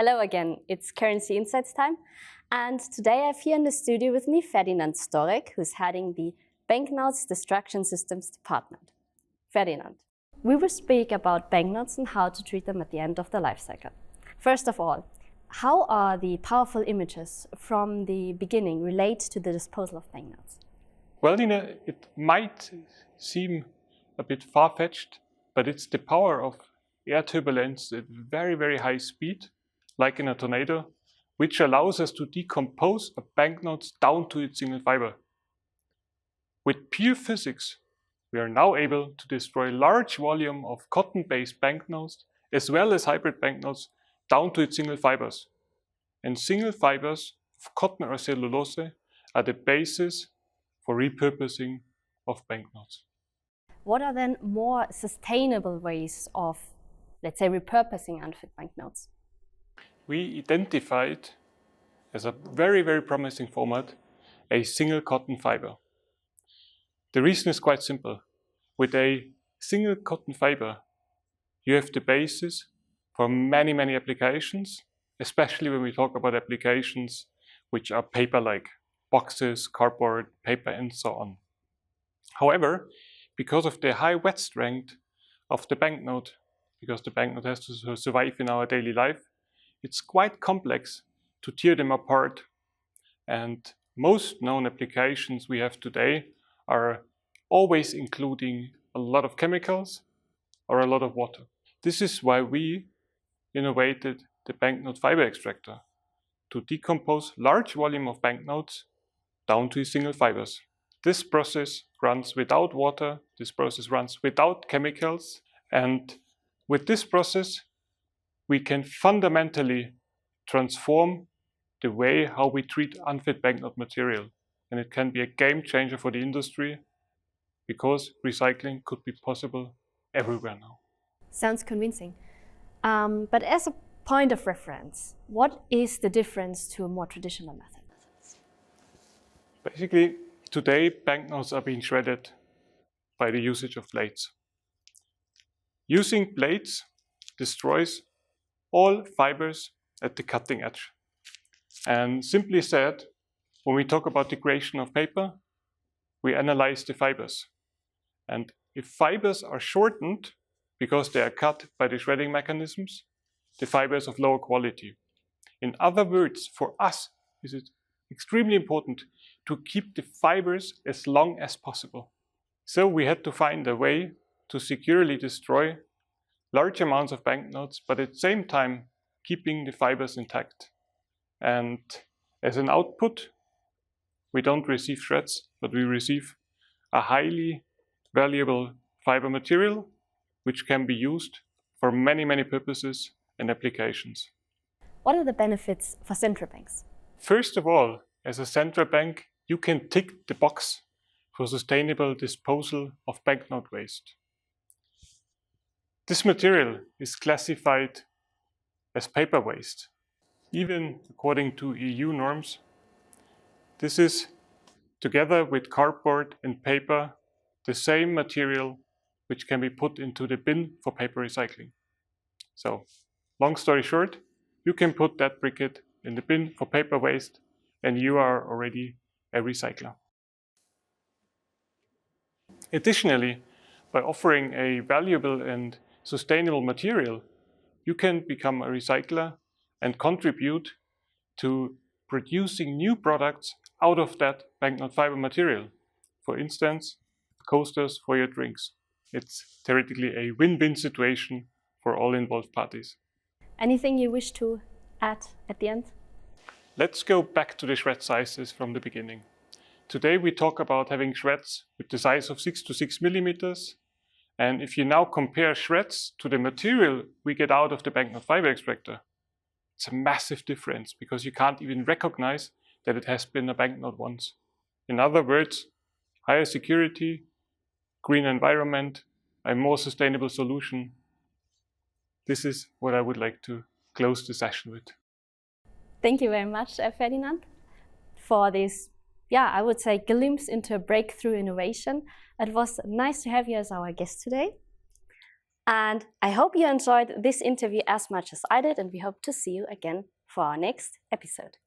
Hello again, it's Currency Insights time. And today I have here in the studio with me Ferdinand Storek, who's heading the Banknotes Destruction Systems Department. Ferdinand, we will speak about banknotes and how to treat them at the end of the life cycle. First of all, how are the powerful images from the beginning relate to the disposal of banknotes? Well, it might seem a bit far-fetched, but it's the power of air turbulence at very, very high speed, like in a tornado, which allows us to decompose a banknote down to its single fiber. With pure physics, we are now able to destroy large volume of cotton-based banknotes as well as hybrid banknotes down to its single fibers. And single fibers of cotton or cellulose are the basis for repurposing of banknotes. What are then more sustainable ways of, let's say, repurposing unfit banknotes? We identified as a very, very promising format a single cotton fiber. The reason is quite simple. With a single cotton fiber, you have the basis for many, many applications, especially when we talk about applications which are paper-like, boxes, cardboard, paper, and so on. However, because of the high wet strength of the banknote, because the banknote has to survive in our daily life, it's quite complex to tear them apart. And most known applications we have today are always including a lot of chemicals or a lot of water. This is why we innovated the banknote fiber extractor to decompose large volume of banknotes down to single fibers. This process runs without water, this process runs without chemicals, and with this process we can fundamentally transform the way how we treat unfit banknote material. And it can be a game changer for the industry because recycling could be possible everywhere now. Sounds convincing. But as a point of reference, what is the difference to a more traditional method? Basically, today banknotes are being shredded by the usage of blades. Using blades destroys all fibers at the cutting edge. And simply said, when we talk about degradation of paper, we analyze the fibers. And if fibers are shortened because they are cut by the shredding mechanisms, the fibers of lower quality. In other words, for us, it is extremely important to keep the fibers as long as possible. So we had to find a way to securely destroy large amounts of banknotes, but at the same time keeping the fibers intact. And as an output, we don't receive shreds, but we receive a highly valuable fiber material which can be used for many, many purposes and applications. What are the benefits for central banks? First of all, as a central bank, you can tick the box for sustainable disposal of banknote waste. This material is classified as paper waste. Even according to EU norms, this is, together with cardboard and paper, the same material which can be put into the bin for paper recycling. So, long story short, you can put that briquette in the bin for paper waste and you are already a recycler. Additionally, by offering a valuable and sustainable material, you can become a recycler and contribute to producing new products out of that banknote fiber material. For instance, coasters for your drinks. It's theoretically a win-win situation for all involved parties. Anything you wish to add at the end? Let's go back to the shred sizes from the beginning. Today we talk about having shreds with the size of 6 to 6 millimeters. And if you now compare shreds to the material we get out of the banknote fiber extractor, it's a massive difference because you can't even recognize that it has been a banknote once. In other words, higher security, green environment, a more sustainable solution. This is what I would like to close the session with. Thank you very much, Ferdinand, for this, I would say, glimpse into a breakthrough innovation. It was nice to have you as our guest today. And I hope you enjoyed this interview as much as I did, and we hope to see you again for our next episode.